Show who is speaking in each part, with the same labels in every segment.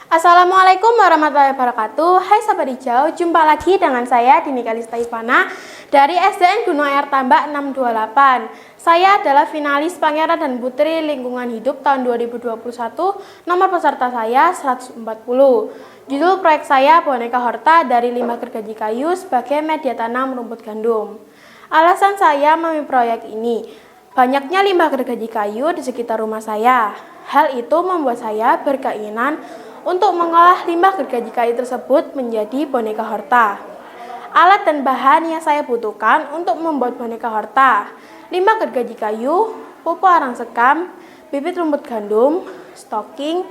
Speaker 1: Assalamualaikum warahmatullahi wabarakatuh. Hai sahabat hijau, jumpa lagi dengan saya Dini Kalista Ivana dari SDN Gunung Air Tambak 628. Saya adalah finalis Pangeran dan Putri Lingkungan Hidup tahun 2021. Nomor peserta saya 140. Judul proyek saya Boneka Horta dari limbah gergaji kayu sebagai media tanam rumput gandum. Alasan saya memilih proyek ini, banyaknya limbah gergaji kayu di sekitar rumah saya. Hal itu membuat saya berkeinginan untuk mengolah limbah gergaji kayu tersebut menjadi boneka horta. Alat dan bahan yang saya butuhkan untuk membuat boneka horta: limbah gergaji kayu, pupuk arang sekam, bibit rumput gandum, stoking,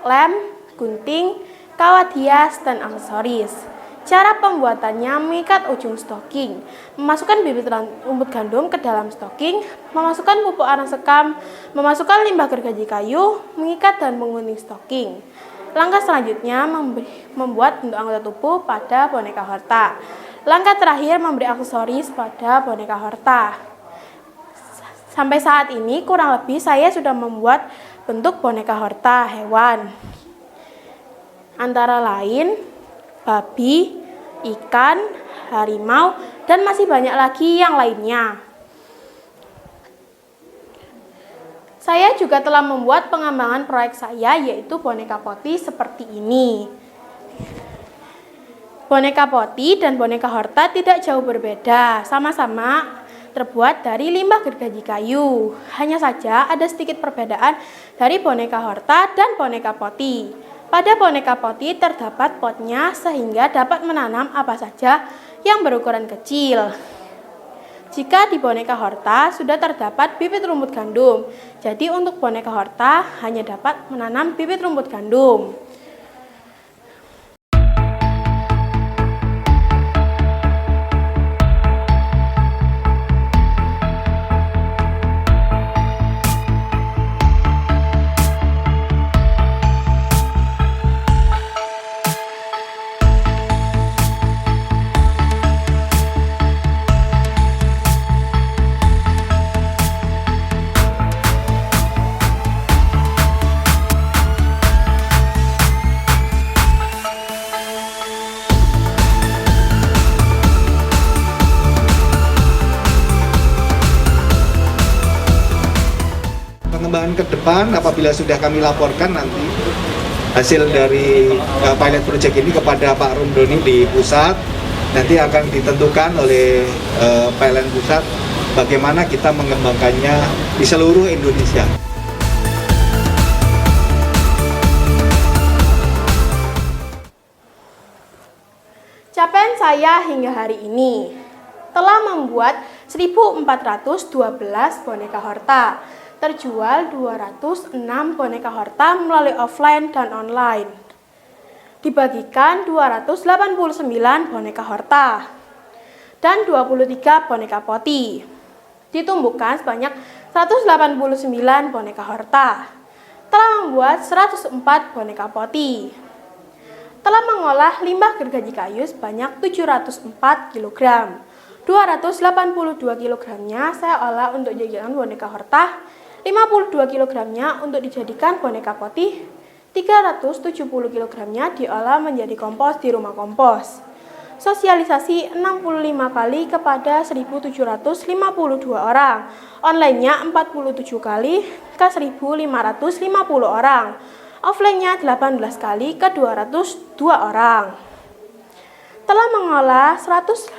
Speaker 1: lem, gunting, kawat hias, dan aksesoris. Cara pembuatannya: mengikat ujung stoking, memasukkan bibit rumput gandum ke dalam stoking, memasukkan pupuk arang sekam, memasukkan limbah gergaji kayu, mengikat dan menggunting stoking. Langkah selanjutnya membuat bentuk anggota tubuh pada boneka horta. Langkah terakhir memberi aksesoris pada boneka horta. Sampai saat ini kurang lebih saya sudah membuat bentuk boneka horta hewan. Antara lain babi, ikan, harimau, dan masih banyak lagi yang lainnya. Saya juga telah membuat pengembangan proyek saya, yaitu boneka poti seperti ini. Boneka poti dan boneka horta tidak jauh berbeda, sama-sama terbuat dari limbah gergaji kayu. Hanya saja ada sedikit perbedaan dari boneka horta dan boneka poti. Pada boneka poti terdapat potnya sehingga dapat menanam apa saja yang berukuran kecil. Jika di boneka horta sudah terdapat bibit rumput gandum, jadi untuk boneka horta hanya dapat menanam bibit rumput gandum.
Speaker 2: Pengembangan ke depan apabila sudah kami laporkan nanti hasil dari pilot project ini kepada Pak Rumdoni di pusat, nanti akan ditentukan oleh PLN pusat bagaimana kita mengembangkannya di seluruh Indonesia.
Speaker 1: Capaian saya hingga hari ini telah membuat 1412 boneka horta. Terjual 206 boneka horta melalui offline dan online. Dibagikan 289 boneka horta dan 23 boneka poti. Ditumbuhkan sebanyak 189 boneka horta. Telah membuat 104 boneka poti. Telah mengolah limbah gergaji kayu sebanyak 704 kg. 282 kg-nya saya olah untuk jajanan boneka horta, 52 kg-nya untuk dijadikan boneka poti, 370 kg-nya diolah menjadi kompos di rumah kompos. Sosialisasi 65 kali kepada 1.752 orang, online-nya 47 kali ke 1.550 orang, offline-nya 18 kali ke 202 orang. Telah mengolah 189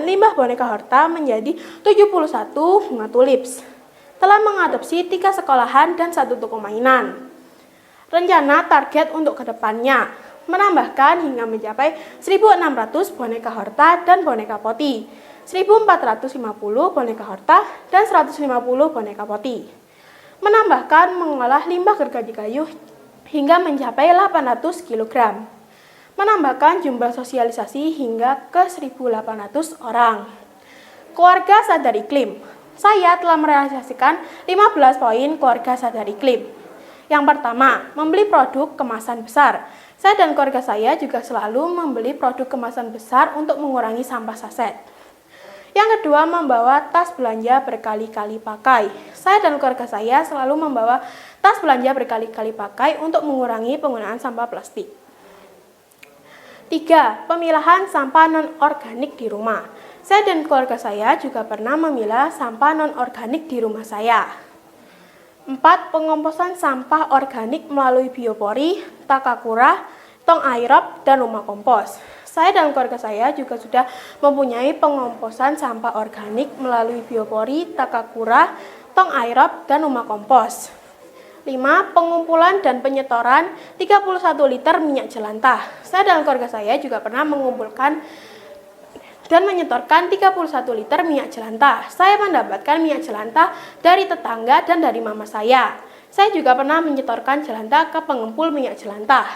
Speaker 1: limbah boneka horta menjadi 71 bunga tulips. Telah mengadopsi 3 sekolahan dan 1 toko mainan. Rencana target untuk kedepannya menambahkan hingga mencapai 1.600 boneka horta dan boneka poti, 1.450 boneka horta dan 150 boneka poti. Menambahkan mengolah limbah gergaji kayu hingga mencapai 800 kg. Menambahkan jumlah sosialisasi hingga ke 1.800 orang. Keluarga sadar iklim. Saya telah merealisasikan 15 poin keluarga sadar iklim. Yang pertama, membeli produk kemasan besar. Saya dan keluarga saya juga selalu membeli produk kemasan besar untuk mengurangi sampah saset. Yang kedua, membawa tas belanja berkali-kali pakai. Saya dan keluarga saya selalu membawa Tas belanja berkali-kali pakai untuk mengurangi penggunaan sampah plastik. 3. Pemilahan sampah non-organik di rumah. Saya dan keluarga saya juga pernah memilah sampah non-organik di rumah saya. 4. Pengomposan sampah organik melalui biopori, takakura, tong aerob, dan rumah kompos. Saya dan keluarga saya juga sudah mempunyai pengomposan sampah organik melalui biopori, takakura, tong aerob, dan rumah kompos. 5. Pengumpulan dan penyetoran 31 liter minyak jelantah. Saya dan keluarga saya juga pernah mengumpulkan dan menyetorkan 31 liter minyak jelantah. Saya mendapatkan minyak jelantah dari tetangga dan dari mama saya. Saya juga pernah menyetorkan jelantah ke pengumpul minyak jelantah.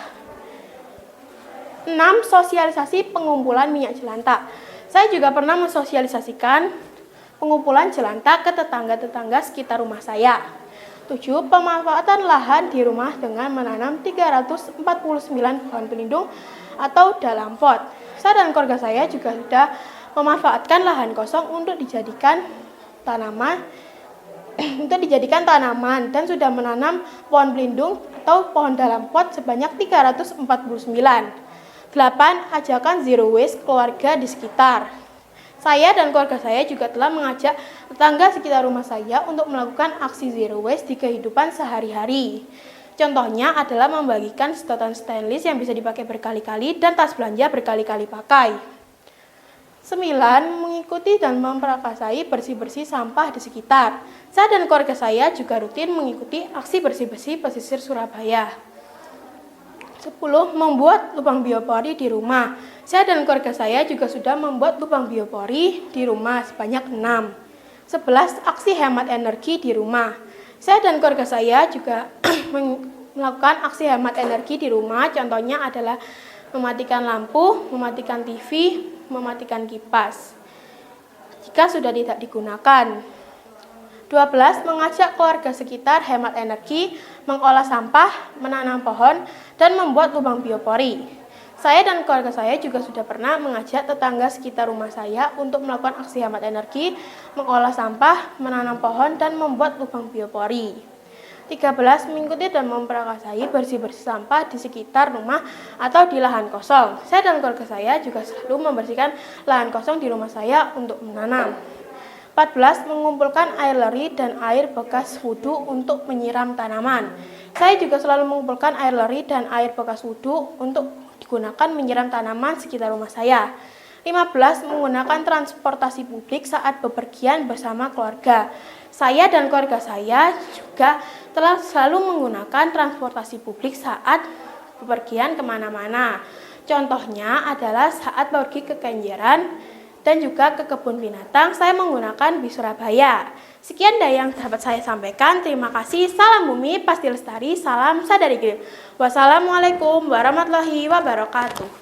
Speaker 1: 6. Sosialisasi pengumpulan minyak jelantah. Saya juga pernah mensosialisasikan pengumpulan jelantah ke tetangga-tetangga sekitar rumah saya. 7. Pemanfaatan lahan di rumah dengan menanam 349 pohon pelindung atau dalam pot. Saya dan keluarga saya juga sudah memanfaatkan lahan kosong untuk dijadikan tanaman dan sudah menanam pohon pelindung atau pohon dalam pot sebanyak 349. 8. Ajakan zero waste keluarga di sekitar. Saya dan keluarga saya juga telah mengajak tetangga sekitar rumah saya untuk melakukan aksi zero waste di kehidupan sehari-hari. Contohnya adalah membagikan sedotan stainless yang bisa dipakai berkali-kali dan tas belanja berkali-kali pakai. 9. Mengikuti dan memprakarsai bersih-bersih sampah di sekitar. Saya dan keluarga saya juga rutin mengikuti aksi bersih-bersih pesisir Surabaya. 10. Membuat lubang biopori di rumah. Saya dan keluarga saya juga sudah membuat lubang biopori di rumah sebanyak 6. 11. Aksi hemat energi di rumah. Saya dan keluarga saya juga melakukan aksi hemat energi di rumah. Contohnya adalah mematikan lampu, mematikan TV, mematikan kipas jika sudah tidak digunakan. 12. Mengajak keluarga sekitar hemat energi, mengolah sampah, menanam pohon, dan membuat lubang biopori. Saya dan keluarga saya juga sudah pernah mengajak tetangga sekitar rumah saya untuk melakukan aksi hemat energi, mengolah sampah, menanam pohon, dan membuat lubang biopori. 13. Mengikuti dan memprakarsai bersih-bersih sampah di sekitar rumah atau di lahan kosong. Saya dan keluarga saya juga selalu membersihkan lahan kosong di rumah saya untuk menanam. 14. Mengumpulkan air leri dan air bekas wudhu untuk menyiram tanaman. Saya juga selalu mengumpulkan air leri dan air bekas wudhu untuk digunakan menyiram tanaman sekitar rumah saya. 15. Menggunakan transportasi publik saat bepergian bersama keluarga. Saya dan keluarga saya juga telah selalu menggunakan transportasi publik saat bepergian kemana-mana. Contohnya adalah saat pergi ke Kenjeran dan juga ke kebun binatang, saya menggunakan bis Surabaya. Sekian dari yang dapat saya sampaikan. Terima kasih. Salam bumi pasti lestari. Salam Sadari Green. Wassalamualaikum warahmatullahi wabarakatuh.